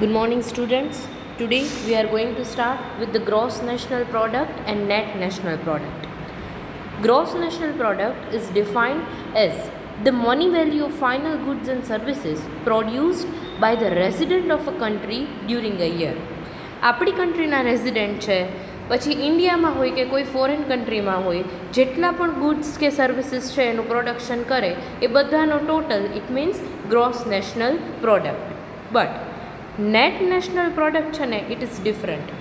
Good morning, students. Today we are going to start with the gross national product and net national product. Gross national product is defined as the money value of final goods and services produced by the resident of a country during a year. આપણી કન્ટ્રીના resident છે, પછી ઇન્ડિયામાં હોય કે કોઈ foreign કન્ટ્રીમાં હોય, જેટલા પણ ગુડ્સ કે સર્વિસીસ છે એનું પ્રોડક્શન કરે એ બધાનો total it means gross national product. But net national product છે ને it is different.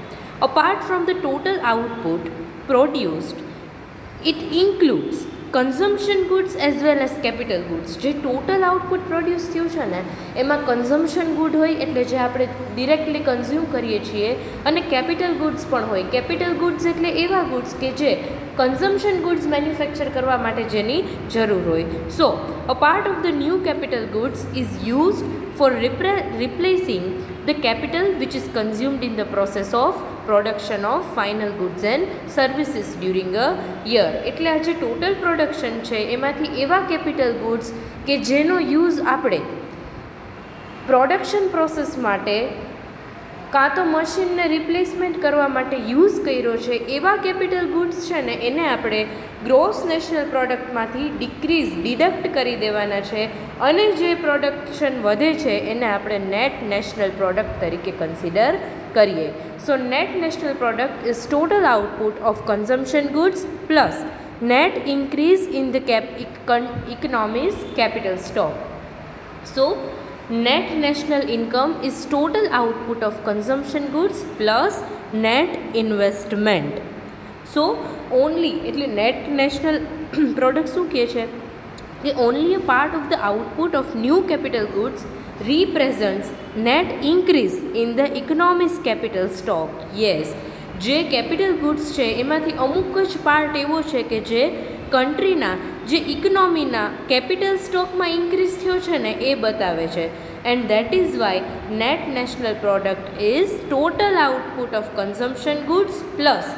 Apart from the total output produced, it includes consumption goods as well as capital goods. જે total output produce થયું છે ને એમાં consumption good હોય એટલે જે આપણે ડિરેક્ટલી કન્ઝ્યુમ કરીએ છીએ, અને કેપિટલ ગુડ્સ પણ હોય. કેપિટલ ગુડ્સ એટલે એવા ગુડ્સ કે જે કન્ઝમ્પશન ગુડ્સ મેન્યુફેક્ચર કરવા માટે જેની જરૂર હોય. સો a part of the new capital goods is used for replacing the capital which is consumed in the process of production of final goods and services during a year. એટલે આ જે total production છે એમાંથી એવા capital goods કે જેનો use આપણે production process માટે કાં તો મશીનને રિપ્લેસમેન્ટ કરવા માટે યુઝ કર્યો છે, એવા કેપિટલ ગુડ્સ છે ને એને આપણે ગ્રોસ નેશનલ પ્રોડક્ટમાંથી ડિડક્ટ કરી દેવાના છે, અને જે પ્રોડક્શન વધે છે એને આપણે નેટ નેશનલ પ્રોડક્ટ તરીકે કન્સિડર કરીએ. So net national product is total output of consumption goods plus net increase in the economy's capital stock. So net national income is total output of consumption goods plus net investment. So only એટલે net national product શું કહે છે કે only a part of the output of new capital goods represents net increase in the economy's capital stock. Yes, જે capital goods છે એમાંથી અમુક જ પાર્ટ એવો છે કે જે કન્ટ્રીના જે ઇકોનોમીના કેપિટલ સ્ટોકમાં ઇન્ક્રીઝ થયો છે ને એ બતાવે છે. And that is Y net national product is total output of consumption goods plus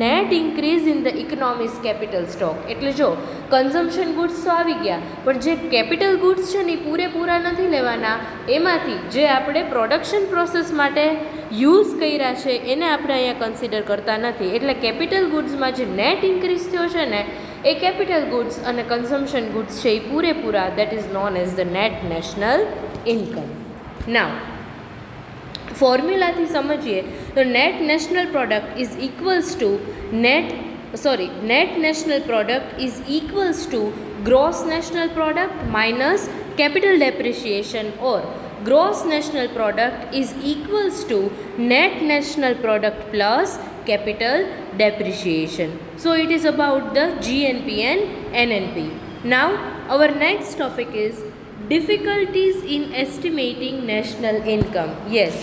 net increase in the economy's capital stock. એટલે જો કન્ઝમ્પશન ગુડ્સ તો આવી ગયા, પણ જે કેપિટલ ગુડ્સ છે ને એ પૂરેપૂરા નથી લેવાના, એમાંથી જે આપણે પ્રોડક્શન પ્રોસેસ માટે યુઝ કર્યા છે એને આપણે અહીંયા કન્સિડર કરતા નથી. એટલે કેપિટલ ગુડ્સમાં જે નેટ ઇન્ક્રીઝ થયો છે ને એ કેપિટલ ગુડ્સ અને કન્ઝમ્પશન ગુડ્સ છે એ પૂરેપૂરા, that is known as the net national income. Now ફોર્મ્યુલાથી સમજીએ તો net national product is equals to net national product is equals to gross national product minus capital depreciation, or gross national product is equals to net national product plus capital depreciation. So it is about the GNP and NNP. Now our next topic is difficulties in estimating national income. Yes,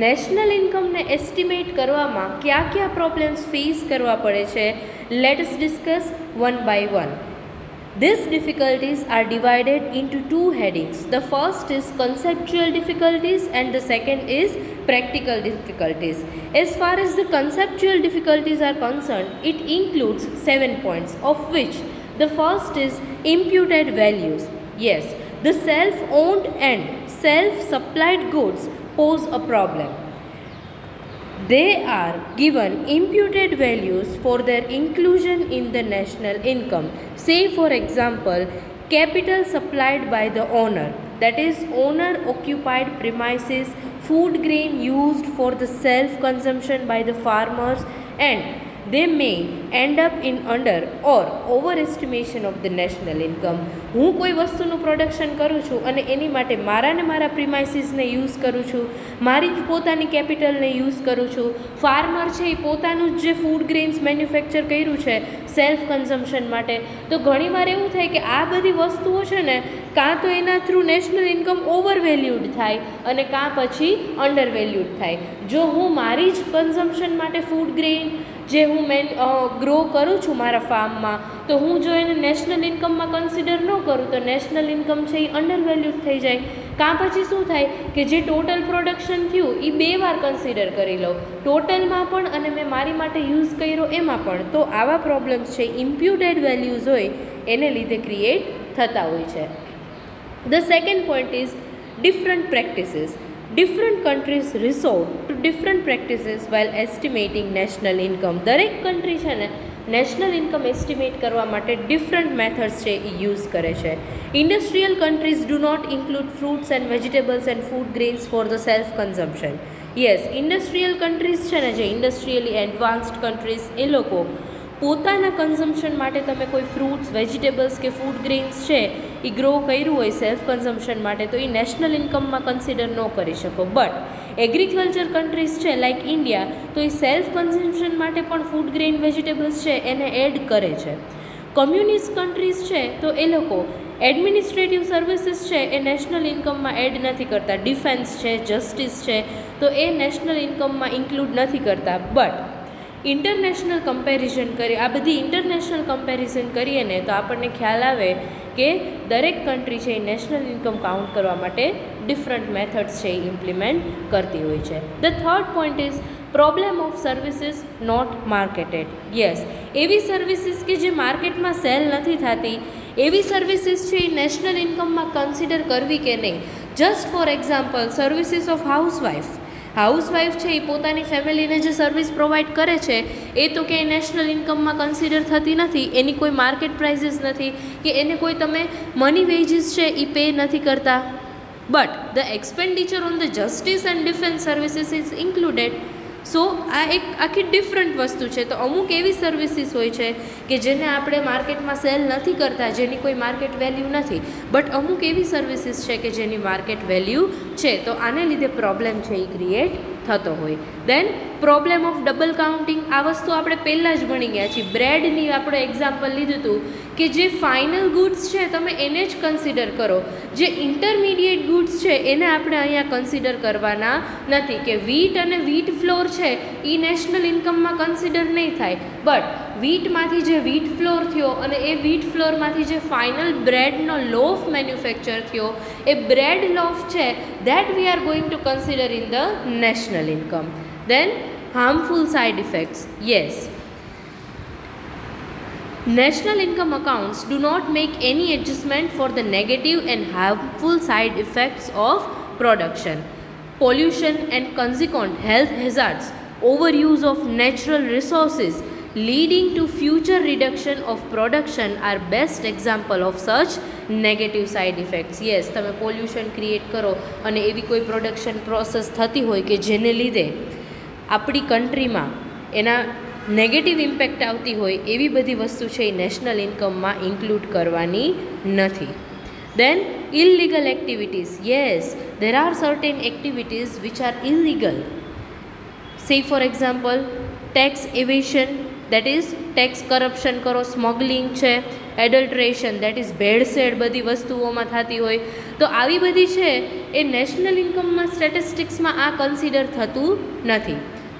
national income ને estimate કરવામાં क्या क्या problems face करवा पड़े छे, let us discuss one by one. These difficulties are divided into two headings. The first is conceptual difficulties and the second is practical difficulties. As far as the conceptual difficulties are concerned, it includes 7 points, of which the first is imputed values. Yes, the self-owned and self-supplied goods pose a problem. They are given imputed values for their inclusion in the national income. Say for example, capital supplied by the owner, that is owner occupied premises, food grain used for the self consumption by the farmers, and they may end up in under or overestimation of the national income. હું કોઈ વસ્તુનું production કરું છું અને એની માટે મારા પ્રિમાઇસીસને use કરું છું, મારી જ પોતાની કેપિટલને યુઝ કરું છું. ફાર્મર છે એ પોતાનું જ જે ફૂડ ગ્રેન્સ મેન્યુફેક્ચર કર્યું છે સેલ્ફ કન્ઝમ્પશન માટે, તો ઘણીવાર એવું થાય કે આ બધી વસ્તુઓ છે ને કાં તો એના through national income over valued થાય અને કાં પછી અંડર વેલ્યુડ થાય. જો હું મારી જ કન્ઝમ્પશન માટે ફૂડ ગ્રેન જે હું ગ્રો કરું છું મારા ફાર્મમાં, તો હું જો એને નેશનલ ઇન્કમમાં કન્સિડર ન કરું તો નેશનલ ઇન્કમ છે એ અંડર વેલ્યુડ થઈ જાય. કાં પછી શું થાય કે જે ટોટલ પ્રોડક્શન થયું એ 2 વાર કન્સિડર કરી લઉં, ટોટલમાં પણ અને મેં મારી માટે યુઝ કર્યો એમાં પણ. તો આવા પ્રોબ્લેમ્સ છે ઇમ્પ્યુટેડ વેલ્યુઝ હોય એને લીધે ક્રિએટ થતા હોય છે. The second point is different practices. different countries resort to different practices while estimating national income. દરેક કન્ટ્રી છે ને નેશનલ ઇન્કમ એસ્ટિમેટ કરવા માટે ડિફરન્ટ મેથડ્સ છે એ યુઝ કરે છે. Industrial countries do not include fruits and vegetables and food grains for the self consumption. Yes, industrial countries છે ને જે ઇન્ડસ્ટ્રીયલી એડવાન્સ્ડ કન્ટ્રીઝ એ લોકો પોતાના કન્ઝમ્પશન માટે તમે કોઈ ફ્રૂટ્સ વેજીટેબલ્સ કે ફૂડ ગ્રેન્સ છે એ ગ્રો કર્યું હોય સેલ્ફ કન્ઝમ્પશન માટે તો એ નેશનલ ઇન્કમમાં કન્સિડર ન કરી શકો. બટ એગ્રીકલ્ચર કન્ટ્રીઝ છે લાઇક ઇન્ડિયા તો એ સેલ્ફ કન્ઝમ્પશન માટે પણ ફૂડ ગ્રેન વેજીટેબલ્સ છે એને એડ કરે છે. કોમ્યુનિસ્ટ કન્ટ્રીઝ છે તો એ લોકો એડમિનિસ્ટ્રેટિવ સર્વિસીસ છે એ નેશનલ ઇન્કમમાં એડ નથી કરતા. ડિફેન્સ છે, જસ્ટિસ છે તો એ નેશનલ ઇન્કમમાં ઇન્ક્લુડ નથી કરતા. બટ ઇન્ટરનેશનલ કમ્પેરિઝન કરીએ, આ બધી ઇન્ટરનેશનલ કમ્પેરિઝન કરીએ ને તો આપણને ખ્યાલ આવે કે દરેક કન્ટ્રી છે એ નેશનલ ઇન્કમ કાઉન્ટ કરવા માટે ડિફરન્ટ મેથડ્સ છે એ ઇમ્પ્લિમેન્ટ કરતી હોય છે. The third point is problem of services not marketed. Yes, એવી સર્વિસીસ કે જે માર્કેટમાં સેલ નથી થતી એવી સર્વિસીસ છે એ નેશનલ ઇન્કમમાં કન્સિડર કરવી કે નહીં. Just for example, services of housewife છે એ પોતાની ફેમિલીને જે સર્વિસ પ્રોવાઈડ કરે છે એ તો ક્યાંય નેશનલ ઇન્કમમાં કન્સિડર થતી નથી. એની કોઈ માર્કેટ પ્રાઇઝીસ નથી કે એને કોઈ તમે મની વેજીસ છે એ પે નથી કરતા. But the expenditure on the justice and defence services is included. So આ એક આખી ડિફરન્ટ વસ્તુ છે. તો અમુક એવી સર્વિસીસ હોય છે કે જેને આપણે માર્કેટમાં સેલ નથી કરતા, જેની કોઈ માર્કેટ વેલ્યુ નથી, બટ અમુક એવી સર્વિસીસ છે કે જેની માર્કેટ વેલ્યુ છે. તો આને લીધે પ્રોબ્લેમ છે એ ક્રિએટ થતો હોય. દેન પ્રોબ્લેમ ઓફ ડબલ કાઉન્ટિંગ, આ વસ્તુ આપણે પહેલાં જ ભણી ગયા છીએ. બ્રેડની આપણે એક્ઝામ્પલ લીધું હતું કે જે ફાઇનલ ગુડ્સ છે તમે એને જ કન્સિડર કરો, જે ઇન્ટરમીડિયેટ ગુડ્સ છે એને આપણે અહીંયા કન્સિડર કરવાના નથી. કે વીટ અને વીટ ફ્લોર છે એ નેશનલ ઇન્કમમાં કન્સિડર નહીં થાય, બટ વીટમાંથી જે વીટ ફ્લોર થયો અને એ વીટ ફ્લોરમાંથી જે ફાઇનલ બ્રેડનો લોફ મેન્યુફેક્ચર થયો એ બ્રેડ લોફ છે that we are going to consider in the national income. Then harmful side effects. Yes, national income accounts do not make any adjustment for the negative and harmful side effects of production. Pollution and consequent health hazards, overuse of natural resources leading to future reduction of production are best example of such negative side effects. Yes, તમે pollution create કરો અને એવી કોઈ production process થતી હોય કે જેને લીધે આપણી કન્ટ્રીમાં એના નેગેટિવ ઇમ્પેક્ટ આવતી હોય એવી બધી વસ્તુ છે એ નેશનલ ઇન્કમમાં ઇન્ક્લુડ કરવાની નથી. Then illegal activities. Yes, there are certain activities which are illegal. Say for example, tax evasion, that is tax corruption કરો, સ્મગલિંગ છે, એડલ્ટ્રેશન that is ભેળસેળ બધી વસ્તુઓમાં થતી હોય. તો આવી બધી છે એ નેશનલ ઇન્કમમાં સ્ટેટિસ્ટિક્સમાં આ કન્સિડર થતું નથી.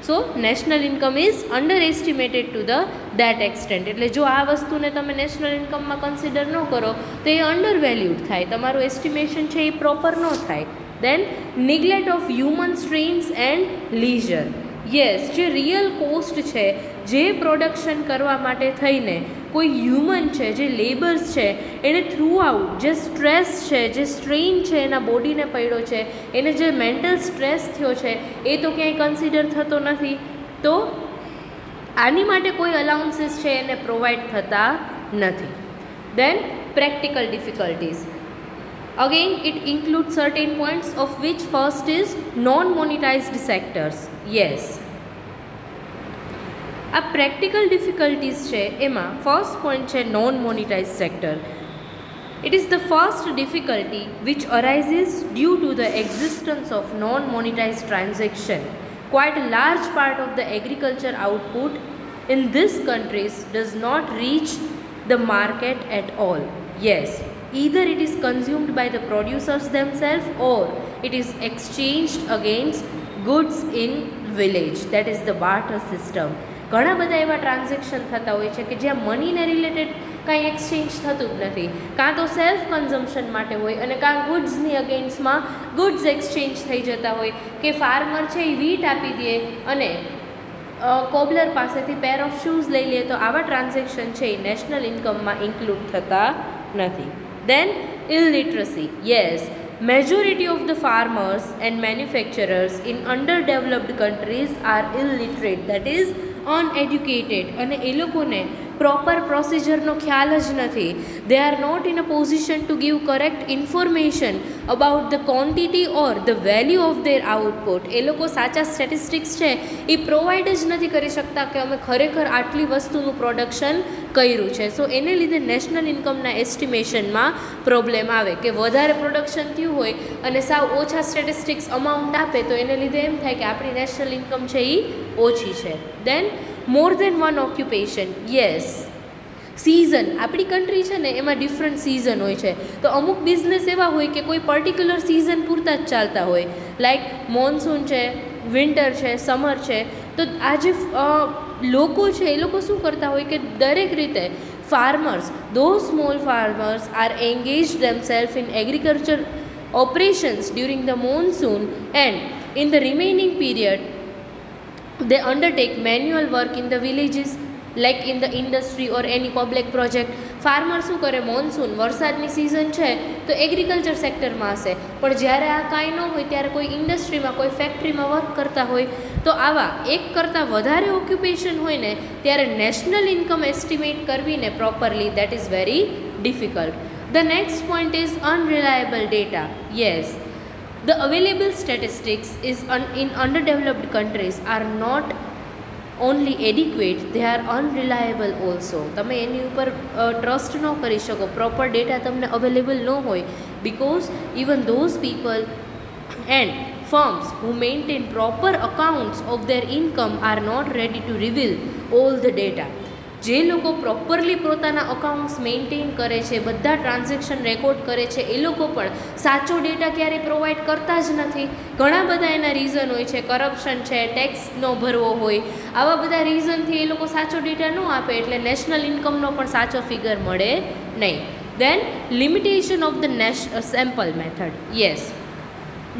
So national income is under estimated to that extent. એટલે જો આ વસ્તુને તમે નેશનલ ઇન્કમમાં કન્સિડર ન કરો તો એ અંડર વેલ્યુડ થાય, તમારું એસ્ટિમેશન છે એ પ્રોપર ન થાય. Then neglect of human strains and leisure. Yes, જે રિયલ કોસ્ટ છે જે પ્રોડક્શન કરવા માટે થઈને કોઈ હ્યુમન છે, જે લેબર્સ છે એને થ્રુ આઉટ જે સ્ટ્રેસ છે, જે સ્ટ્રેઇન છે એના બોડીને પડ્યો છે, એને જે મેન્ટલ સ્ટ્રેસ થયો છે એ તો ક્યાંય કન્સિડર થતો નથી. તો આની માટે કોઈ અલાઉન્સીસ છે એને પ્રોવાઈડ થતા નથી. Then practical difficulties. Again, it includes certain points of which first is non-monetized sectors. Yes. આ પ્રેક્ટિકલ ડિફિકલ્ટીઝ છે એમાં ફર્સ્ટ પોઈન્ટ છે non monetise sector. It is the first difficulty which arises due to the existence of non-monetized transaction. Quite a large part of the agriculture output in these countries does not reach the market at all. Yes, either it is consumed by the producers themselves or it is exchanged against goods in village, that is the barter system. ઘણા બધા એવા transaction થતા હોય છે કે જ્યાં મનીને related કાંઈ exchange થતું જ નથી, કાં તો સેલ્ફ કન્ઝમ્પશન માટે હોય અને કાં ગુડ્સની અગેન્સ્ટમાં ગુડ્સ એક્સચેન્જ થઈ જતા હોય કે ફાર્મર છે એ વીટ આપી દે અને કોબલર પાસેથી પેર ઓફ શૂઝ લઈ લે. તો આવા ટ્રાન્ઝેક્શન છે એ નેશનલ ઇન્કમમાં ઇન્ક્લુડ થતા નથી. Then illiteracy. Yes, Majority of the farmers and manufacturers in underdeveloped countries are illiterate, that is uneducated, અને એ લોકોને પ્રોપર પ્રોસિજરનો ખ્યાલ જ નથી. They are not in a position to give correct information about the quantity or the value of their output. એ લોકો સાચા statistics છે એ provide જ નથી કરી શકતા કે અમે ખરેખર આટલી વસ્તુનું પ્રોડક્શન કર્યું છે. સો એને લીધે નેશનલ ઇન્કમના એસ્ટિમેશનમાં પ્રોબ્લેમ આવે કે વધારે પ્રોડક્શન થયું હોય અને સાવ ઓછા સ્ટેટિસ્ટિક્સ અમાઉન્ટ આપે તો એને લીધે એમ થાય કે આપણી નેશનલ ઇન્કમ છે એ ઓછી છે. Then more than one occupation. Yes, season આપણી કન્ટ્રી છે ને એમાં ડિફરન્ટ સિઝન હોય છે. તો અમુક બિઝનેસ એવા હોય કે કોઈ પર્ટિક્યુલર સિઝન પૂરતા જ ચાલતા હોય, લાઈક મોન્સૂન છે, વિન્ટર છે, સમર છે. તો આ જે લોકો છે એ લોકો શું કરતા હોય કે દરેક રીતે farmers, those small farmers are engaged themselves in agriculture operations during the monsoon, and in the remaining period they undertake manual work in the villages, like in the industry or any public project. Farmer શું કરે, monsoon વરસાદની season છે તો agriculture સેક્ટરમાં હશે, પણ જ્યારે આ કાંઈ ન હોય ત્યારે કોઈ ઇન્ડસ્ટ્રીમાં, કોઈ ફેક્ટરીમાં વર્ક કરતા હોય. તો આવા એક કરતાં વધારે ઓક્યુપેશન હોય ને ત્યારે નેશનલ ઇન્કમ એસ્ટિમેટ કરવીને properly that is very difficult. The next point is unreliable data. Yes, the available statistics is in underdeveloped countries are not only adequate, they are unreliable also. તમે એની ઉપર trust ન કરી શકો, proper data તમને available ન હોય, because even those people and firms who maintain proper accounts of their income are not ready to reveal all the data. જે લોકો પ્રોપરલી પોતાના અકાઉન્ટ્સ મેન્ટેન કરે છે, બધા ટ્રાન્ઝેક્શન રેકોર્ડ કરે છે, એ લોકો પણ સાચો ડેટા ક્યારેય પ્રોવાઈડ કરતા જ નથી. ઘણા બધા એના રીઝન હોય છે, કરપ્શન છે, ટેક્સ ન ભરવો હોય, આવા બધા રીઝનથી એ લોકો સાચો ડેટા ન આપે એટલે નેશનલ ઇન્કમનો પણ સાચો ફિગર મળે નહીં. Then limitation of the sample method. Yes,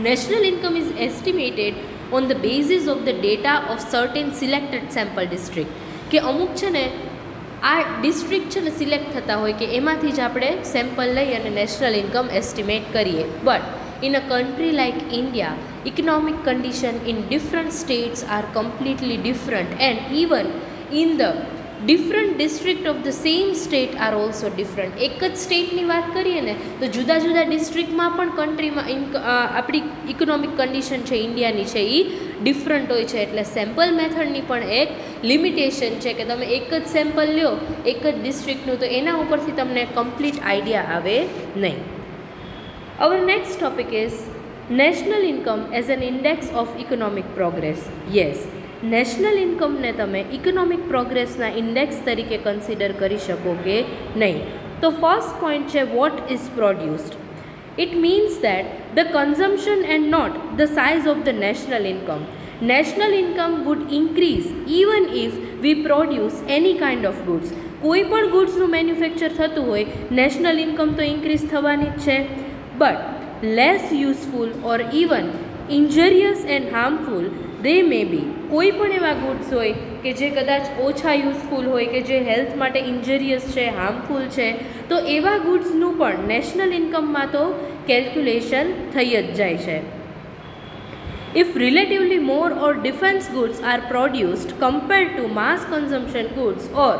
national income is estimated on the basis of the data of certain selected sample district. કે અમુક છે ને આ ડિસ્ટ્રિક્ટ છે ને સિલેક્ટ થતા હોય કે એમાંથી જ આપણે સેમ્પલ લઈ અને નેશનલ ઇન્કમ એસ્ટિમેટ કરીએ. But in a country like India, economic condition in different states are completely different, and even in the different district of the same state are also different. એક જ સ્ટેટની વાત કરીએ ને તો જુદા જુદા ડિસ્ટ્રિક્ટમાં પણ કન્ટ્રીમાં આપણી ઇકોનોમિક કન્ડિશન છે ઇન્ડિયાની છે એ ડિફરન્ટ હોય છે. એટલે સેમ્પલ મેથડની પણ એક લિમિટેશન છે કે તમે એક જ સેમ્પલ લ્યો એક જ ડિસ્ટ્રિક્ટનું તો એના ઉપરથી તમને કમ્પ્લીટ આઈડિયા આવે નહીં. Our next topic is national income as an index of economic progress. Yes, national ઇન્કમને તમે ઇકોનોમિક પ્રોગ્રેસના ઇન્ડેક્સ તરીકે કન્સિડર કરી શકો કે નહીં. તો ફર્સ્ટ પોઈન્ટ છે what is produced. It means that the consumption and not the size of the national income. National income would increase even if we produce any kind of goods. કોઈ પણ ગુડ્સનું manufacture થતું હોય national income તો increase થવાની જ છે. But less useful or even injurious and harmful they may be. કોઈ પણ એવા ગુડ્સ હોય કે જે કદાચ ઓછા યુઝફુલ હોય કે જે હેલ્થ માટે ઇન્જરિયસ છે, હાર્મફુલ છે, તો એવા ગુડ્સનું પણ નેશનલ ઇન્કમમાં તો કેલ્ક્યુલેશન થઈ જ જાય છે. If relatively more or defense goods are produced compared to mass consumption goods, or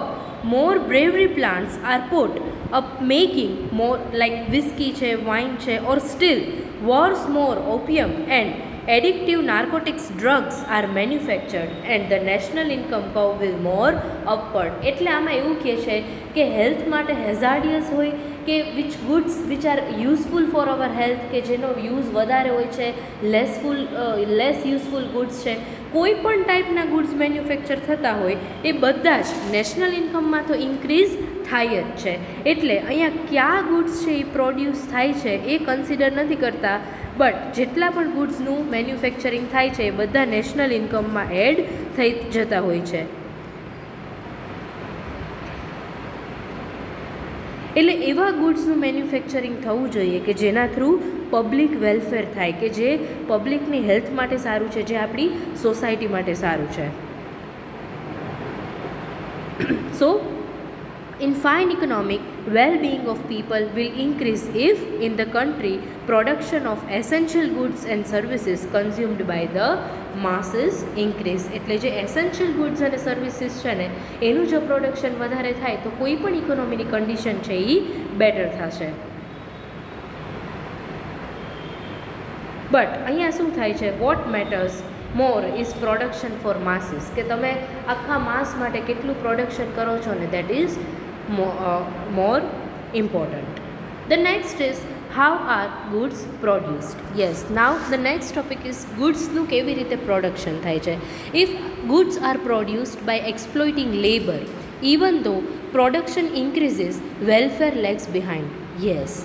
more bravery plants are put up making more like whiskey છે, wine છે, or still worse more opium and addictive narcotics drugs are manufactured, and the national income curve will more upward. એટલે આમાં એવું કહે છે કે health માટે હેઝાર્ડિયસ હોય કે which goods which are useful for hour health, કે જેનો યુઝ વધારે હોય છે, લેસ યુઝફુલ ગુડ્સ છે, કોઈ પણ ટાઈપના ગુડ્સ મેન્યુફેક્ચર થતા હોય એ બધા જ નેશનલ ઇન્કમમાં તો ઇન્ક્રીઝ થાય જ છે. એટલે અહીંયા કયા ગુડ્સ છે એ પ્રોડ્યુસ થાય છે એ કન્સિડર નથી કરતા, બટ જેટલા પણ ગુડ્સનું મેન્યુફેક્ચરિંગ થાય છે એ બધા નેશનલ ઇન્કમમાં એડ થઈ જતા હોય છે. એટલે એવા ગુડ્સનું મેન્યુફેક્ચરિંગ થવું જોઈએ કે જેના થ્રુ પબ્લિક વેલફેર થાય, કે જે પબ્લિકની હેલ્થ માટે સારું છે, જે આપણી સોસાયટી માટે સારું છે. સો in fine economic well-being of people will increase if in the country production of essential goods and services consumed by the masses increase. એટલે જે એસેન્શિયલ ગુડ્સ અને સર્વિસીસ છે ને એનું જો પ્રોડક્શન વધારે થાય તો કોઈ પણ ઇકોનોમીની કન્ડિશન છે એ બેટર થશે. બટ અહીંયા શું થાય છે, what matters more is production for masses, કે તમે આખા માસ માટે કેટલું પ્રોડક્શન કરો છો ને that is more important. The next is how are goods produced. Yes, now the next topic is goodsનું કેવી રીતે પ્રોડક્શન થાય છે. If goods are produced by exploiting labor, even though production increases, welfare lags behind. Yes,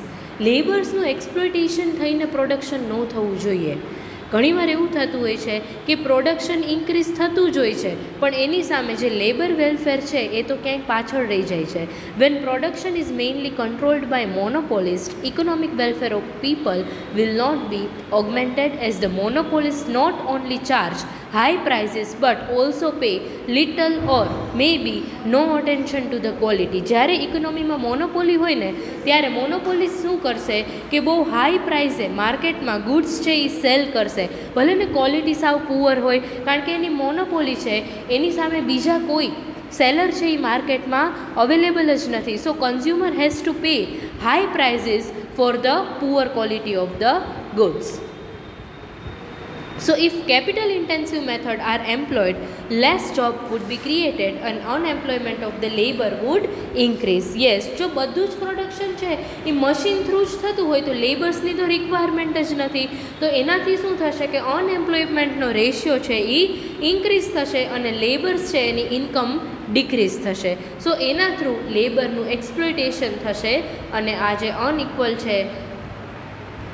લેબર્સનું exploitation થઈને production ન થવું જોઈએ. ઘણીવાર એવું થતું હોય છે કે પ્રોડક્શન ઇન્ક્રીઝ થતું જ હોય છે પણ એની સામે જે લેબર વેલફેર છે એ તો ક્યાંય પાછળ રહી જાય છે. When production is mainly controlled by monopolist, economic welfare of people will not be augmented as the monopolist not only charge high prices but also pay little or maybe no attention to the quality. જ્યારે ઇકોનોમીમાં monopoly હોય ને ત્યારે monopoly શું કરશે કે બહુ high પ્રાઇસે માર્કેટમાં goods છે એ સેલ કરશે, ભલે ને ક્વોલિટી સાવ પુઅર હોય, કારણ કે એની મોનોપોલી છે, એની સામે બીજા કોઈ સેલર છે એ માર્કેટમાં અવેલેબલ જ નથી. So consumer has to pay high prices for the poor quality of the goods. So if capital intensive method are employed, less job would be created and unemployment of the labor would increase. Yes, જો બધું જ production છે એ machine through જ થતું હોય તો લેબર્સની તો requirement જ નથી, તો એનાથી શું થશે કે અનએમ્પ્લોયમેન્ટનો રેશિયો છે એ ઇન્ક્રીઝ થશે અને લેબર્સ છે એની ઇન્કમ ડિક્રીઝ થશે. સો એના થ્રુ લેબરનું એક્સપ્લોઇટેશન થશે અને આ જે અનઇક્વલ છે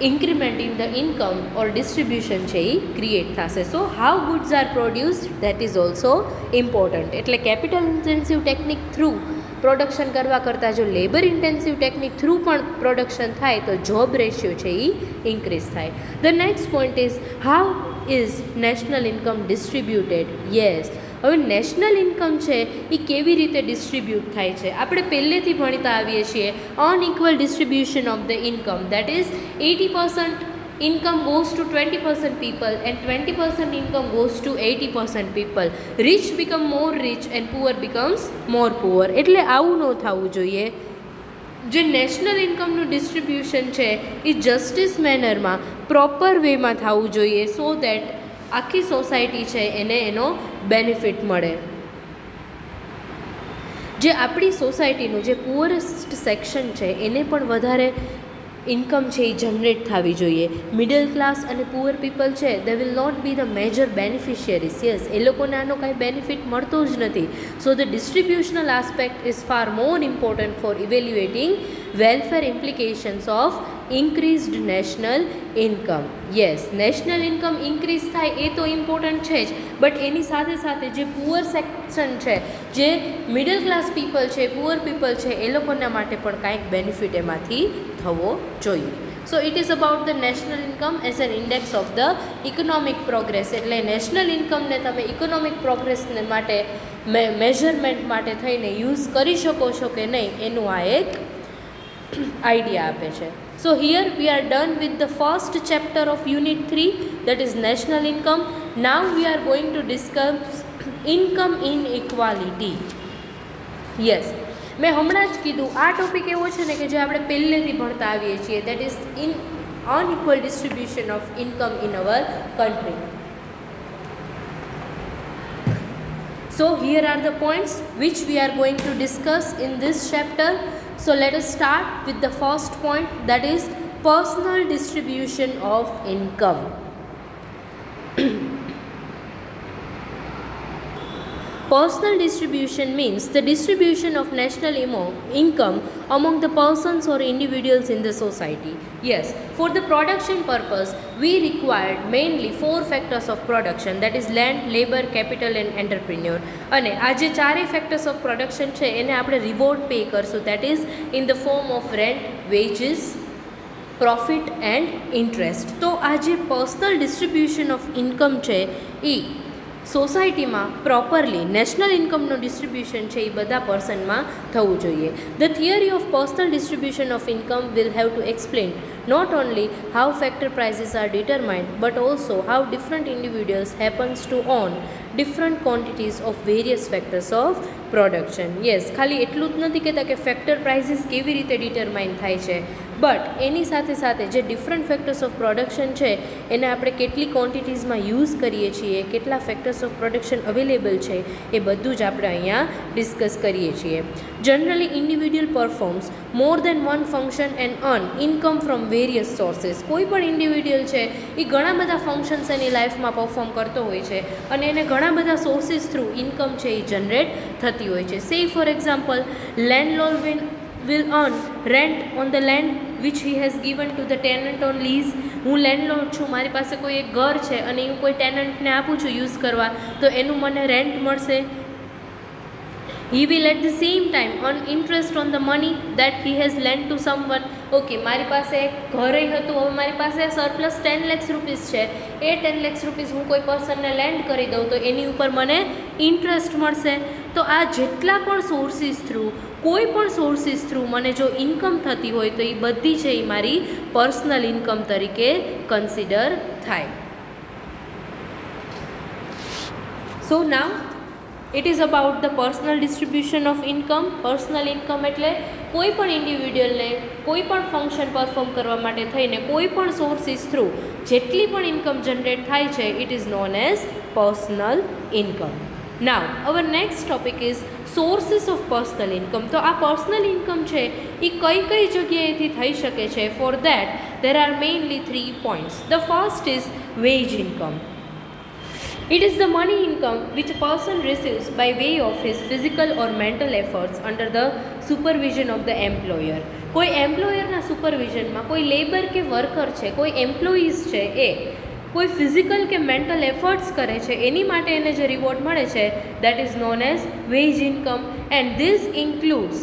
increment in the income or distribution છે એ ક્રિએટ થશે. So how goods are produced that is also important. એટલે capital intensive technique through production કરવા કરતાં જો લેબર ઇન્ટેન્સિવ ટેકનિક થ્રુ પણ પ્રોડક્શન થાય તો જોબ રેશિયો છે એ ઇન્ક્રીઝ થાય. The next point is how is national income distributed. Yes, હવે નેશનલ ઇન્કમ છે એ કેવી રીતે ડિસ્ટ્રીબ્યુટ થાય છે આપણે પહેલેથી ભણતા આવીએ છીએ. Unequal distribution of the income, that is 80% income goes to 20% people and 20% income goes to 80% people. Rich become more rich and poor becomes more poor. એટલે આવું ન થવું જોઈએ. જે નેશનલ ઇન્કમનું ડિસ્ટ્રીબ્યુશન છે એ જસ્ટિસ મેનરમાં પ્રોપર વેમાં થવું જોઈએ સો દેટ આખી સોસાયટી છે એને એનો બેનિફિટ મળે. જે આપણી સોસાયટીનું જે પુઅરેસ્ટ સેક્શન છે એને પણ વધારે ઇન્કમ છે એ જનરેટ થવી જોઈએ. મિડલ ક્લાસ અને પુઅર પીપલ છે they will not be the major beneficiaries. Yes, એ લોકોને આનો કાંઈ બેનિફિટ મળતો જ નથી. So the distributional aspect is far more important for evaluating welfare implications of increased national income. Yes, national income increase થાય એ તો ઇમ્પોર્ટન્ટ છે જ, બટ એની સાથે સાથે જે પુઅર સેક્શન છે, જે મિડલ ક્લાસ પીપલ છે, પુઅર પીપલ છે, એ લોકોના માટે પણ કાંઈક બેનિફિટ એમાંથી થવો જોઈએ. So it is about the national income as an index of the economic progress. એટલે નેશનલ ઇન્કમને તમે ઇકોનોમિક પ્રોગ્રેસને માટે મેઝરમેન્ટ માટે થઈને યુઝ કરી શકો છો કે નહીં એનું આ એક આઈડિયા આપે છે. So here we are done with the first chapter of unit 3, that is national income. Now we are going to discuss income inequality. Yes, મેં હમણાં જ કીધું આ ટોપિક એવો છે ને કે જે આપણે પહેલેથી ભણતા આવીએ છીએ, that is unequal distribution of income in our country. So here are the points which we are going to discuss in this chapter. So let us start with the first point, that is personal distribution of income. Personal distribution means the distribution of national income among the persons or individuals in the society. Yes, for the production purpose, we required mainly 4 factors of production, that is land, labor, capital and entrepreneur. અને આ જે ચારેય factors of production છે એને આપણે reward pay કરશું, that is in the form of rent, wages, profit and interest. તો આ જે personal distribution of income છે એ સોસાયટીમાં પ્રોપરલી નેશનલ ઇન્કમનું ડિસ્ટ્રીબ્યુશન છે એ બધા પર્સનમાં થવું જોઈએ. The theory of personal distribution of income will have to explain not only how factor prices are determined but also how different individuals happens to own different quantities of various factors of production. Yes, ખાલી એટલું જ નથી કહેતા કે factor prices કેવી રીતે determine થાય છે, બટ એની સાથે સાથે જે ડિફરન્ટ ફેક્ટર્સ ઓફ પ્રોડક્શન છે એને આપણે કેટલી ક્વોન્ટિટીઝમાં યુઝ કરીએ છીએ, કેટલા ફેક્ટર્સ ઓફ પ્રોડક્શન અવેલેબલ છે, એ બધું જ આપણે અહીંયા ડિસ્કસ કરીએ છીએ. Generally individual performs more than one function and earn income from various sources. કોઈ પણ ઇન્ડિવિડ્યુઅલ છે એ ઘણા બધા ફંક્શન્સ એની લાઈફમાં પરફોર્મ કરતો હોય છે અને એને ઘણા બધા સોર્સિસ થ્રુ ઇન્કમ છે એ જનરેટ થતી હોય છે. Say for example, landlord will earn rent on the land which he has given to the tenant on lease. હું લેન્ડલોર્ડ છું, મારી પાસે કોઈ એક ઘર છે અને હું કોઈ ટેનન્ટને આપું છું યુઝ કરવા, તો એનું મને રેન્ટ મળશે. He will at the same time earn interest on the money that he has lent to someone. Okay, મારી પાસે એક ઘરે હતું, હવે મારી પાસે સરપ્લસ 10 લાખ રૂપીસ છે, એ 10 લાખ રૂપીસ હું કોઈ પર્સનને લેન્ડ કરી દઉં તો એની ઉપર મને ઇન્ટરેસ્ટ મળશે. તો આ જેટલા પણ સોર્સિસ થ્રુ, કોઈ પણ સોર્સિસ થ્રુ મને જો ઇન્કમ થતી હોય તો એ બધી છે એ મારી પર્સનલ ઇન્કમ તરીકે કન્સિડર થાય. So now it is about the personal distribution of income. Personal income એટલે કોઈ પણ ઇન્ડિવિડ્યુઅલને કોઈ પણ ફંક્શન પરફોર્મ કરવા માટે થઈને કોઈ પણ સોર્સિસ થ્રુ જેટલી પણ ઇન્કમ જનરેટ થાય છે, it is known as personal income. Now hour next topic is sources of personal income. તો આ પર્સનલ ઇન્કમ છે એ કઈ કઈ જગ્યાએથી થઈ શકે છે? For that there are mainly 3 points. The first is veg income. It is the money income which a person receives by way of his physical or mental efforts under the supervision of the employer. કોઈ એમ્પ્લોયરના સુપરવિઝનમાં કોઈ labour કે worker છે, કોઈ employees છે, એ કોઈ physical કે mental efforts કરે છે, એની માટે એને જે રિવોર્ડ મળે છે, that is known as wage income. And this includes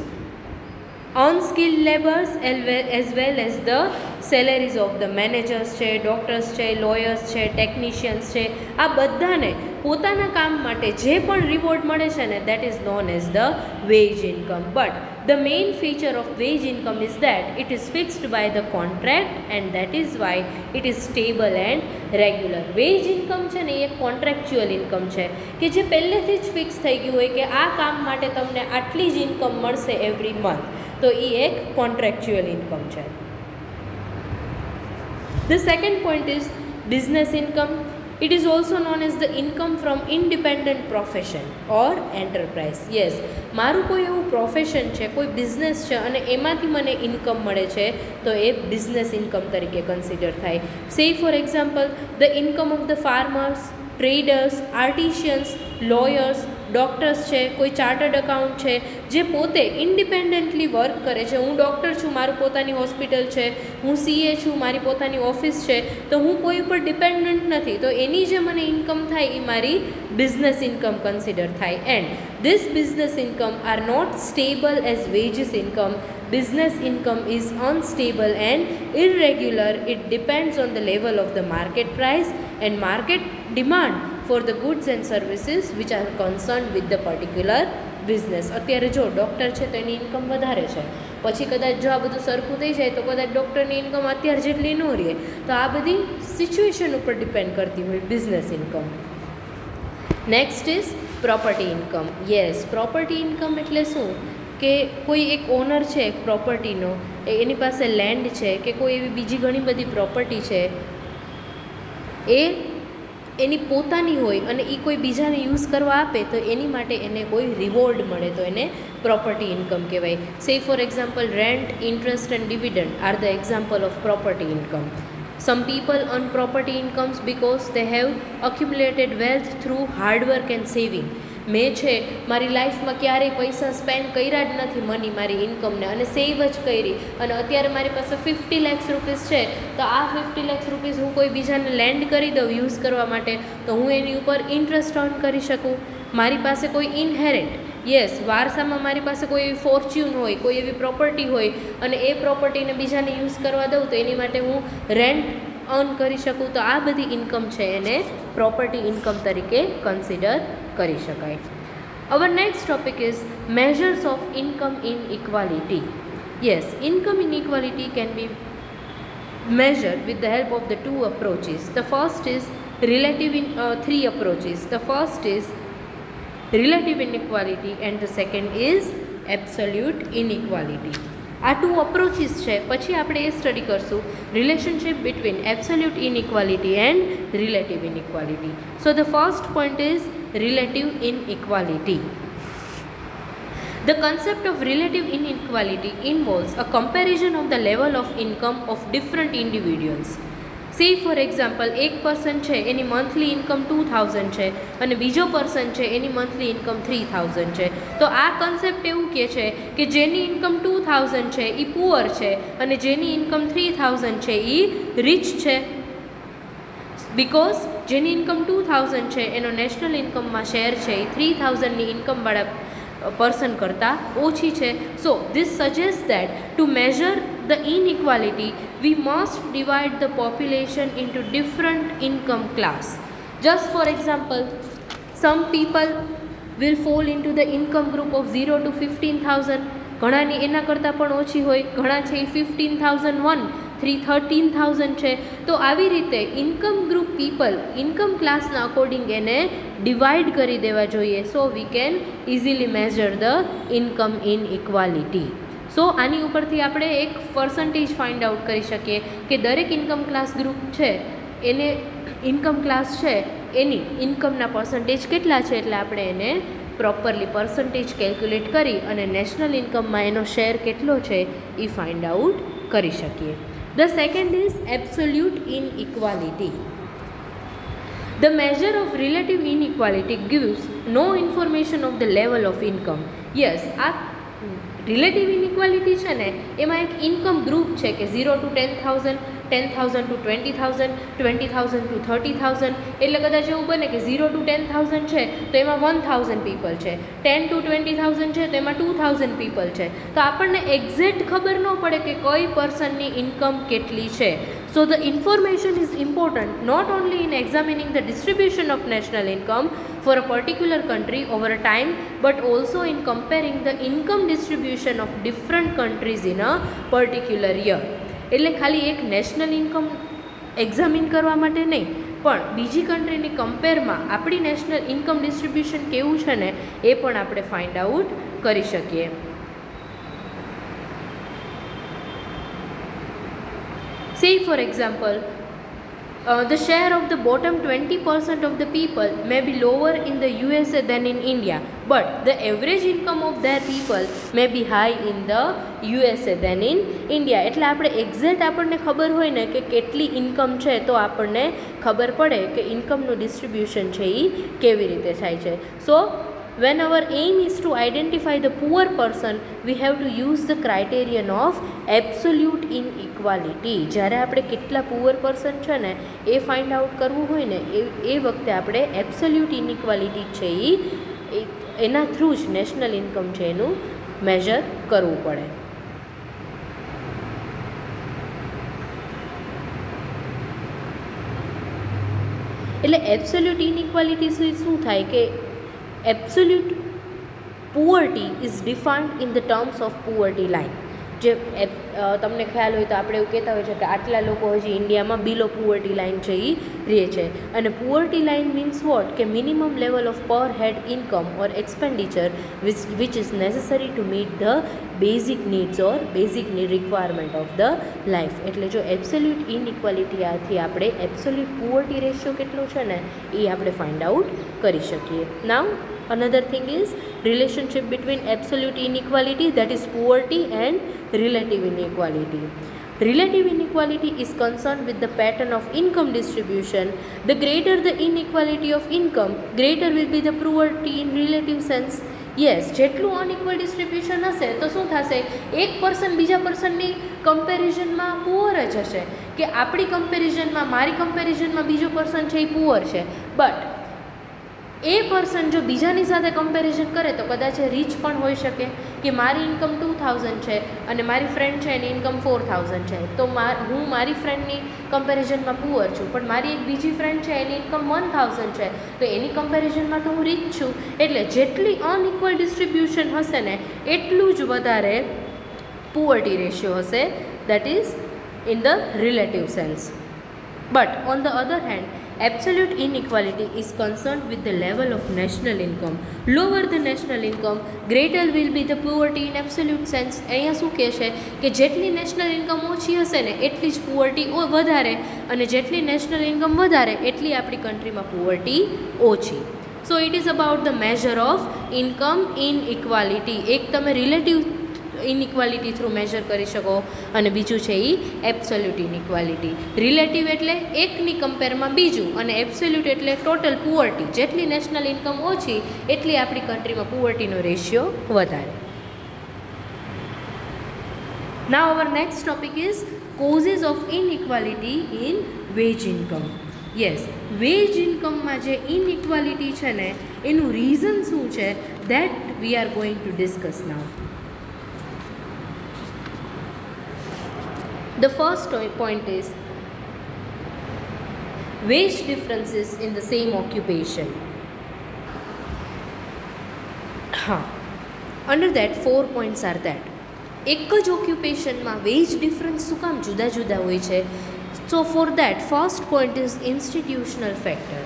unskilled labours as well as the salaries of the managers છે, ડૉક્ટર્સ છે, લોયર્સ છે, ટેકનિશિયન્સ છે. આ બધાને પોતાના કામ માટે જે પણ રિવોર્ડ મળે છે ને, that is known as the wage income. But the main feature of wage income is that it is fixed by the contract and that is why it is stable and regular. Wage income છે ને એ એક contractual income છે કે જે પહેલેથી જ fix થઈ ગયું હોય કે આ કામ માટે તમને આટલી જ ઇન્કમ મળશે એવરી મંથ, તો એ એક કોન્ટ્રાક્ચ્યુઅલ ઇન્કમ છે. The second point is business income. It is also known as the income from independent profession or enterprise. Yes, મારું કોઈ એવું પ્રોફેશન છે, કોઈ બિઝનેસ છે અને એમાંથી મને ઇન્કમ મળે છે, તો એ બિઝનેસ ઇન્કમ તરીકે કન્સિડર થાય. Say for example, the income of the farmers, traders, artisans, lawyers, doctors છે, કોઈ ચાર્ટર્ડ અકાઉન્ટ છે, જે પોતે ઇન્ડિપેન્ડન્ટલી વર્ક કરે છે. હું ડૉક્ટર છું, મારું પોતાની હોસ્પિટલ છે, હું સીએ છું, મારી પોતાની ઓફિસ છે, તો હું કોઈ ઉપર ડિપેન્ડન્ટ નથી, તો એની જે મને ઇન્કમ થાય એ મારી બિઝનેસ ઇન્કમ કન્સિડર થાય. And this business income are not stable as wages income. Business income is unstable and irregular. It depends on the level of the market price and market demand for the goods and services which are concerned with the particular business. અત્યારે જો doctor છે તો એની income વધારે છે, પછી કદાચ જો આ બધું સરખું થઈ જાય તો કદાચ ડૉક્ટરની ઇન્કમ અત્યારે જેટલી ન રહે. તો આ બધી સિચ્યુએશન ઉપર ડિપેન્ડ કરતી હોય business income. Next is property income. Yes, property income એટલે શું કે કોઈ એક ઓનર છે એક પ્રોપર્ટીનો, એની પાસે લેન્ડ છે કે કોઈ એવી બીજી ઘણી બધી પ્રોપર્ટી છે, એ એની પોતાની હોય અને એ કોઈ બીજાને યુઝ કરવા આપે તો એની માટે એને કોઈ રિવોર્ડ મળે, તો એને પ્રોપર્ટી ઇન્કમ કહેવાય. સે for example, rent, interest and dividend are the example of property income. Some people earn property incomes because they have accumulated wealth through hard work and saving. મેં છે મારી લાઈફમાં ક્યારેય પૈસા સ્પેન્ડ કર્યા જ નથી મની, મારી ઇન્કમને, અને સેવ જ કરી, અને અત્યારે મારી પાસે 50 લાખ રૂપીસ છે, તો આ 50 લાખ રૂપીસ હું કોઈ બીજાને લેન્ડ કરી દઉં યુઝ કરવા માટે, તો હું એની ઉપર ઇન્ટરેસ્ટ અર્ન કરી શકું. મારી પાસે કોઈ ઇનહેરિટ, યસ, વારસામાં મારી પાસે કોઈ એવી ફોર્ચ્યુન હોય, કોઈ એવી પ્રોપર્ટી હોય અને એ પ્રોપર્ટીને બીજાને યુઝ કરવા દઉં, તો એની માટે હું રેન્ટ અર્ન કરી શકું તો આ બધી ઇન્કમ છે એને પ્રોપર્ટી ઇન્કમ તરીકે કન્સિડર કરી શકાય. અવર next topic is measures of income inequality. Yes, income inequality can be measured with the help of the two approaches. The first is three approaches. The first is relative inequality and the second is absolute inequality. આ two approaches છે. પછી આપણે એ study કરશું relationship between absolute inequality and relative inequality. So the first point is relative inequality. The concept of relative inequality involves a comparison of the level of income of different individuals. Say for example, એક person છે એની monthly income 2000 છે અને બીજો person છે એની monthly income 3000 છે. તો આ concept એવું કહે છે કે જેની ઇન્કમ 2000 છે એ પુઅર છે અને જેની ઇન્કમ 3000 છે એ રિચ છે. બિકોઝ જેની ઇન્કમ 2000 છે એનો નેશનલ ઇન્કમમાં શેર છે એ 3000ની ઇન્કમવાળા person કરતાં ઓછી છે. સો this suggests that to measure the inequality we must divide the population into different income class. Just for example, some people will fall into the income group of 0 to 15,000. ઘણાની એના કરતાં પણ ઓછી હોય, ઘણા છે એ 15,001, 13,000 છે. તો આવી રીતે ઇન્કમ ગ્રુપ પીપલ ઇન્કમ ક્લાસના અકોર્ડિંગ એને ડિવાઈડ કરી દેવા જોઈએ. So we can easily measure the income inequality. So આની ઉપરથી આપણે એક પર્સન્ટેજ ફાઇન્ડ આઉટ કરી શકીએ કે દરેક ઇન્કમ ક્લાસ ગ્રુપ છે એને ઇન્કમ ક્લાસ છે એની ઇન્કમના પર્સન્ટેજ કેટલા છે, એટલે આપણે એને પ્રોપરલી પર્સન્ટેજ કેલ્ક્યુલેટ કરી અને નેશનલ ઇન્કમમાં એનો શેર કેટલો છે એ ફાઇન્ડ આઉટ કરી શકીએ. The second is absolute inequality. The measure of relative inequality gives no information of the level of income. Yes, આ રિલેટિવ ઇનઇક્વાલિટી છે ને એમાં એક ઇન્કમ ગ્રુપ છે કે 0 to 10,000, 10,000 to 20,000, 20,000 to 30,000. એટલે કદાચ એવું બને કે 0 to 10,000 છે તો એમાં 1,000 પીપલ છે, 10 to 20,000 છે તો એમાં 2,000 પીપલ છે. તો આપણને એક્ઝેક્ટ ખબર ન પડે કે કઈ પર્સનની ઇન્કમ કેટલી છે. So the information is important not only in examining the distribution of national income for a particular country over a time but also in comparing the income distribution of different countries in a particular year. એટલે ખાલી એક national income examine કરવા માટે નહીં પણ બીજી કન્ટ્રીની કમ્પેરમાં આપણી national income distribution કેવું છે ને એ પણ આપણે ફાઇન્ડ આઉટ કરી શકીએ. Say for example, the share of the bottom 20% of the people may be lower in the USA than in India, but the average income of their people may be high in the USA than in India. એટલે આપણે exact આપણને ખબર હોય ને કે કેટલી income છે તો આપણને ખબર પડે કે ઇન્કમનું ડિસ્ટ્રીબ્યુશન છે એ કેવી રીતે થાય છે. સો when our aim is to identify the poor person, we have to use the criterion of absolute inequality. જ્યારે આપણે કેટલા પુઅર પર્સન છે ને એ ફાઇન્ડ આઉટ કરવું હોય ને એ વખતે આપણે એબ્સોલ્યુટ ઇનઇક્વાલિટી છે એ એના થ્રુ જ નેશનલ ઇન્કમ છે એનું મેઝર કરવું પડે. એટલે એબ્સોલ્યુટ ઇનઇક્વાલિટી શું થાય કે absolute poverty is defined in the terms of poverty line. જે તમને ખ્યાલ હોય તો આપણે એવું કહેતા હોય છે કે આટલા લોકો હજી ઇન્ડિયામાં બિલો પુઅર્ટી લાઇન છે એ રહે છે. અને પુઅર્ટી લાઇન મીન્સ વોટ કે minimum level of per head income or expenditure which is necessary to meet the basic needs or basic requirement of the life. એટલે જો એબ્સોલ્યુટ ઇનઇક્વાલિટીથી આપણે એબ્સોલ્યુટ પુઅર્ટી રેશિયો કેટલો છે ને એ આપણે ફાઇન્ડ આઉટ કરી શકીએ. નાઉ another thing is relationship between absolute inequality, that is poverty, and relative inequality. Relative inequality is concerned with the pattern of income distribution. The greater the inequality of income, greater will be the poverty in relative sense. Yes, જેટલું unequal distribution હશે તો શું થશે, એક person બીજા પર્સનની કમ્પેરિઝનમાં poor જ હશે. કે આપણી કમ્પેરિઝનમાં મારી કમ્પેરિઝનમાં બીજો પર્સન છે એ પુઅર છે, બટ એ પર્સન જો બીજાની સાથે કમ્પેરિઝન કરે તો કદાચ એ રીચ પણ હોઈ શકે કે મારી ઇન્કમ 2000 છે અને મારી ફ્રેન્ડ છે એની ઇન્કમ 4000 છે, તો હું મારી ફ્રેન્ડની કમ્પેરિઝનમાં પુઅર છું, પણ મારી એક બીજી ફ્રેન્ડ છે એની ઇન્કમ 1000 છે, તો એની કમ્પેરિઝનમાં તો હું રીચ છું. એટલે જેટલી અનઇક્વલ ડિસ્ટ્રીબ્યુશન હશે ને એટલું જ વધારે પુઅર્ટી રેશિયો હશે, that is in the relative sense. But on the other hand, absolute inequality is concerned with the level of national income. Lower the national income, greater will be the poverty in absolute sense. અહીંયા શું કહે છે કે જેટલી national income ઓછી હશે ને એટલી જ પુઅર્ટી વધારે, અને જેટલી નેશનલ ઇન્કમ વધારે એટલી આપણી કન્ટ્રીમાં પુઅર્ટી ઓછી. So it is about the major of income inequality. એક તમે રિલેટિવ ઇનઇક્વાલિટી થ્રુ મેજર કરી શકો અને બીજું છે એ એબ્સોલ્યુટ ઇનઇક્વાલિટી. રિલેટિવ એટલે એકની કમ્પેરમાં બીજું, અને એબ્સોલ્યુટ એટલે ટોટલ પુઅર્ટી. જેટલી નેશનલ ઇન્કમ ઓછી એટલી આપણી કન્ટ્રીમાં પુઅર્ટીનો રેશિયો વધારે. Now our next topic is causes of inequality in wage income. Yes, wage ઇન્કમમાં જે ઇનઇક્વાલિટી છે ને એનું રીઝન શું છે, that we are going to discuss now. The first point is wage differences in the same occupation. Under that 4 points are that એક જ ઓક્યુપેશનમાં veg difference શું કામ જુદા જુદા હોય છે. So for that first point is institutional factor.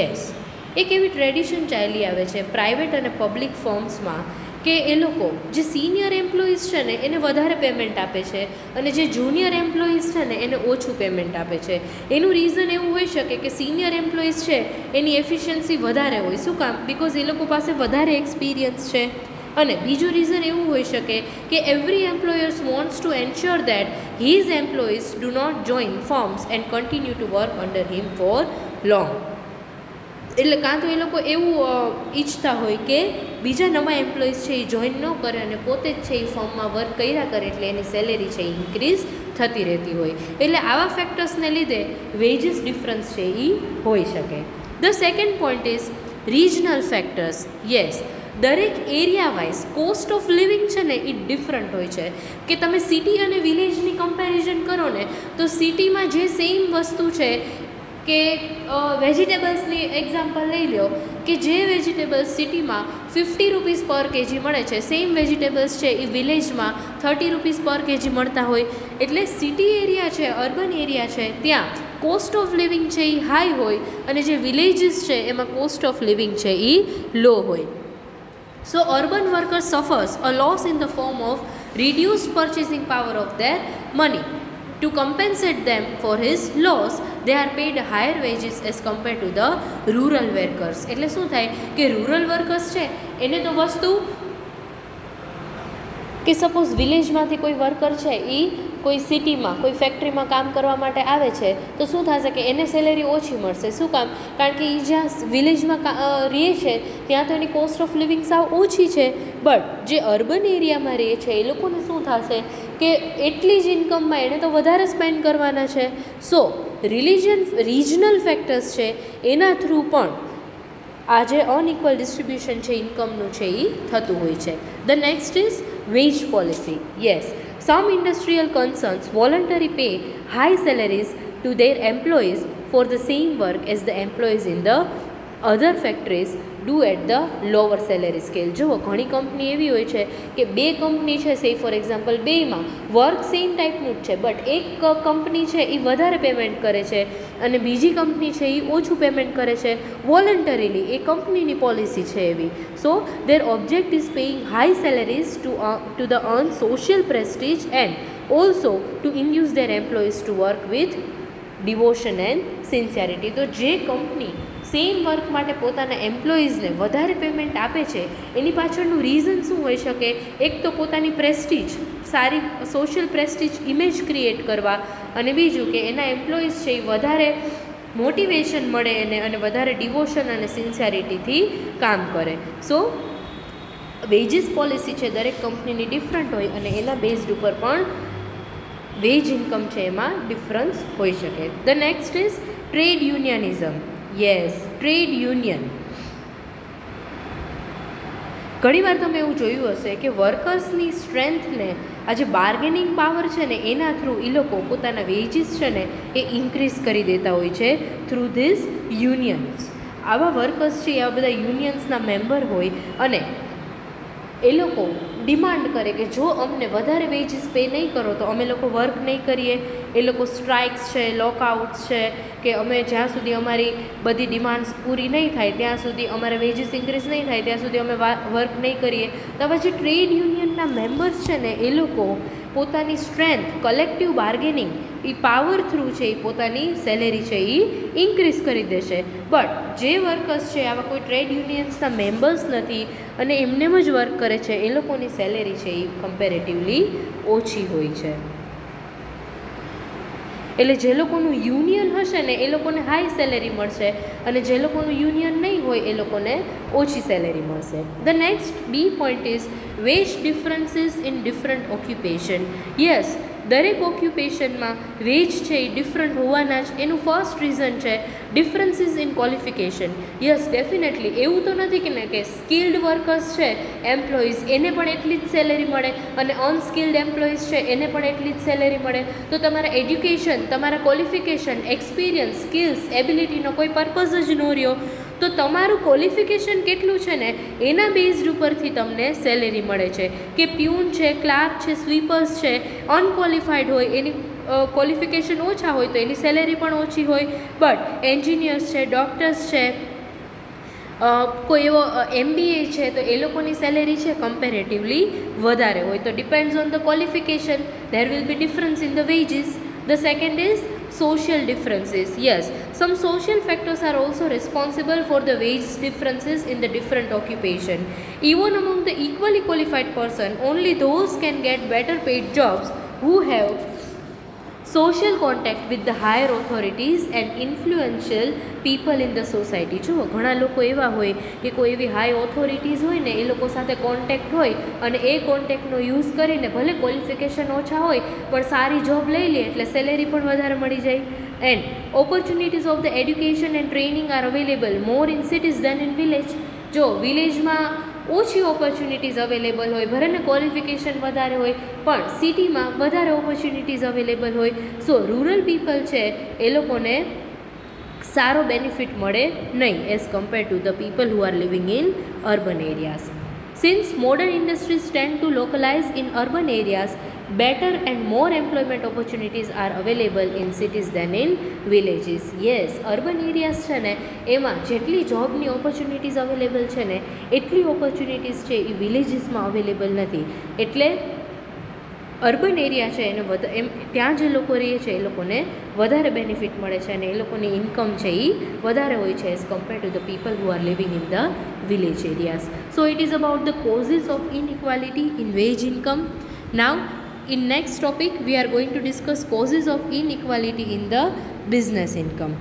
Yes, એક એવી ટ્રેડિશન ચાલી આવે છે પ્રાઇવેટ અને પબ્લિક ફર્મ્સમાં કે એ લોકો જે સિનિયર એમ્પ્લોઈઝ છે ને એને વધારે પેમેન્ટ આપે છે અને જે જુનિયર એમ્પ્લોઈઝ છે ને એને ઓછું પેમેન્ટ આપે છે. એનું રીઝન એવું હોઈ શકે કે સિનિયર એમ્પ્લોઈઝ છે એની એફિશિયન્સી વધારે હોય. શું કામ? બિકોઝ એ લોકો પાસે વધારે એક્સપિરિયન્સ છે. અને બીજું રીઝન એવું હોઈ શકે કે every employers wants to ensure that his employees do not join firms and continue to work under him for long. એટલે કાં તો એ લોકો એવું ઈચ્છતા હોય કે બીજા નવા એમ્પ્લોઈઝ છે એ જોઈન ન કરે અને પોતે જ છે એ ફર્મમાં વર્ક કર્યા કરે, એટલે એની સેલેરી છે એ ઇન્ક્રીઝ થતી રહેતી હોય. એટલે આવા ફેક્ટર્સને લીધે વેજીસ ડિફરન્સ છે એ હોઈ શકે. The second point is regional factors. Yes, દરેક area wise cost of living છે ને એ ડિફરન્ટ હોય છે. કે તમે સિટી અને વિલેજની કમ્પેરિઝન કરો ને તો સિટીમાં જે સેમ વસ્તુ છે કે વેજીટેબલ્સની એક્ઝામ્પલ લઈ લો કે જે વેજીટેબલ્સ સિટીમાં 50 રૂપીસ પર કેજી મળે છે, સેમ વેજીટેબલ્સ છે એ વિલેજમાં 30 રૂપીસ પર કેજી મળતા હોય. એટલે સિટી એરિયા છે, અર્બન એરિયા છે, ત્યાં કોસ્ટ ઓફ લિવિંગ છે એ હાઈ હોય અને જે વિલેજીસ છે એમાં કોસ્ટ ઓફ લિવિંગ છે એ લો હોય. So urban worker suffers a loss in the form of reduced purchasing power of their money. To compensate them for his loss, they are paid higher wages as compared to the rural workers. એટલે શું થાય કે rural workers છે એને તો વસ્તુ કે suppose વિલેજમાંથી કોઈ વર્કર છે એ કોઈ સિટીમાં કોઈ ફેક્ટરીમાં કામ કરવા માટે આવે છે તો શું થશે કે એને સેલેરી ઓછી મળશે. શું કામ? કારણ કે એ જ્યાં વિલેજમાં રહે છે ત્યાં તો એની કોસ્ટ ઓફ લિવિંગ સાવ ઓછી છે. બટ જે અર્બન એરિયામાં રહે છે એ લોકોને શું થશે કે એટલી જ ઇન્કમમાં એને તો વધારે સ્પેન્ડ કરવાના છે. સો રિજનલ ફેક્ટર્સ છે એના થ્રુ પણ આ જે અનઇક્વલ ડિસ્ટ્રીબ્યુશન છે ઇન્કમનું છે એ થતું હોય છે. The next is veg policy. Yes, some industrial concerns voluntarily pay high salaries to their employees for the same work as the employees in the other factories do at the lower salary scale. જુઓ, ઘણી company એવી હોય છે કે બે company છે, say for example બેમાં work same ટાઈપનું જ છે, બટ એક કંપની છે એ વધારે પેમેન્ટ કરે છે અને બીજી કંપની છે એ ઓછું પેમેન્ટ કરે છે વોલન્ટરીલી. એ કંપનીની પોલિસી છે એવી. So their object is paying high salaries to the earn social prestige and also to induce their employees to work with devotion and sincerity. તો જે કંપની સેમ વર્ક માટે પોતાના એમ્પ્લોઈઝને વધારે પેમેન્ટ આપે છે એની પાછળનું રીઝન શું હોઈ શકે? એક તો પોતાની પ્રેસ્ટીજ, સારી સોશિયલ પ્રેસ્ટીજ ઇમેજ ક્રિએટ કરવા, અને બીજું કે એના એમ્પ્લોઈઝ છે એ વધારે મોટિવેશન મળે એને અને વધારે ડિવોશન અને સિન્સિયરિટીથી કામ કરે. સો વેજીસ પોલિસી છે દરેક કંપનીની ડિફરન્ટ હોય અને એના બેઝડ ઉપર પણ વેજ ઇન્કમ છે એમાં ડિફરન્સ હોઈ શકે. The next is trade unionism. Yes, trade union. ઘણીવાર તમે એવું જોયું હશે કે વર્કર્સની સ્ટ્રેન્થને આ જે બાર્ગેનિંગ પાવર છે ને એના થ્રુ એ લોકો પોતાના વેજીસ છે ને એ ઇન્ક્રીઝ કરી દેતા હોય છે થ્રુ ધીસ યુનિયન્સ. આવા વર્કર્સ છે આવા બધા યુનિયન્સના મેમ્બર હોય અને એ લોકો ડિમાન્ડ કરે કે જો અમને વધારે વેજીસ પે નહીં કરો તો અમે લોકો વર્ક નહીં કરીએ. એ લોકો સ્ટ્રાઇક્સ છે, લોકઆઉટ્સ છે કે અમે જ્યાં સુધી અમારી બધી ડિમાન્ડ્સ પૂરી નહીં થાય ત્યાં સુધી અમારે વેજીસ ઇન્ક્રીઝ નહીં થાય ત્યાં સુધી અમે વર્ક નહીં કરીએ. તો આવા જે ટ્રેડ યુનિયનના મેમ્બર્સ છે ને એ લોકો પોતાની સ્ટ્રેન્થ કલેક્ટિવ બાર્ગેનિંગ એ પાવર થ્રુ છે એ પોતાની સેલેરી છે એ ઇન્ક્રીઝ કરી દેશે. બટ જે વર્કર્સ છે આવા કોઈ ટ્રેડ યુનિયન્સના મેમ્બર્સ નથી અને એમનેમ જ વર્ક કરે છે એ લોકોની સેલેરી છે એ કમ્પેરેટિવલી ઓછી હોય છે. એટલે જે લોકોનું યુનિયન હશે ને એ લોકોને હાઈ સેલેરી મળશે અને જે લોકોનું યુનિયન નહીં હોય એ લોકોને ઓછી સેલેરી મળશે. The next B point is wage differences in different occupation. Yes, દરેક ઓક્યુપેશનમાં વેજ છે એ ડિફરન્ટ હોવાના જ એનું ફર્સ્ટ રીઝન છે differences in qualification. Yes, definitely એવું તો નથી કે સ્કિલ્ડ વર્કર્સ છે એમ્પ્લોઈઝ એને પણ એટલી જ સેલેરી મળે અને અનસ્કિલ્ડ એમ્પ્લોઈઝ છે એને પણ એટલી જ સેલેરી મળે. તો તમારા એડ્યુકેશન, તમારા ક્વોલિફિકેશન, એક્સપિરિયન્સ, સ્કિલ્સ, એબિલિટીનો કોઈ પર્પઝ જ ન રહ્યો. તો તમારું ક્વોલિફિકેશન કેટલું છે ને એના બેઝડ ઉપરથી તમને સેલેરી મળે છે. કે પ્યુન છે, ક્લાર્ક છે, સ્વીપર્સ છે, અનક્વોલિફાઈડ હોય એની ક્વોલિફિકેશન ઓછા હોય તો એની સેલેરી પણ ઓછી હોય. બટ એન્જિનિયર્સ છે, ડૉક્ટર્સ છે, કોઈ એવો MBA છે તો એ લોકોની સેલેરી છે કમ્પેરેટિવલી વધારે હોય. તો depends on the qualification, there will be difference in the veggies. The second is social differences. Yes, some social factors are also responsible for the wage differences in the different occupation. Even among the equally qualified person, only those can get better paid jobs who have social contact with the higher authorities and influential people in the society. જો ઘણા લોકો એવા હોય કે કોઈ એવી high authorities હોય ને એ લોકો સાથે કોન્ટેક્ટ હોય અને એ કોન્ટેક્ટનો યુઝ કરીને ભલે ક્વોલિફિકેશન ઓછા હોય પણ સારી જોબ લઈ લે એટલે સેલેરી પણ વધારે મળી જાય. And opportunities of the education and training are available more in cities than in village. જો વિલેજમાં ઓછી ઓપોર્ચ્યુનિટીઝ અવેલેબલ હોય, ભલે ને ક્વોલિફિકેશન વધારે હોય પણ સિટીમાં વધારે ઓપોર્ચ્યુનિટીઝ અવેલેબલ હોય. સો રૂરલ પીપલ છે એ લોકોને સારો બેનિફિટ મળે નહીં as compare to the people who are living in urban areas. Since modern industries tend to localise in urban areas, better and more employment opportunities are available in cities than in villages. Yes, urban areas છે ને એમાં જેટલી જોબની opportunities available છે ને એટલી opportunities છે એ વિલેજીસમાં available નથી. એટલે અર્બન એરિયા છે એને ત્યાં જે લોકો રહે છે એ લોકોને વધારે બેનિફિટ મળે છે અને એ લોકોની ઇન્કમ છે એ વધારે હોય છે as compare to the people who are living in the village areas. So it is about the causes of inequality in wage income. Now, in next topic we are going to discuss causes of inequality in the business income.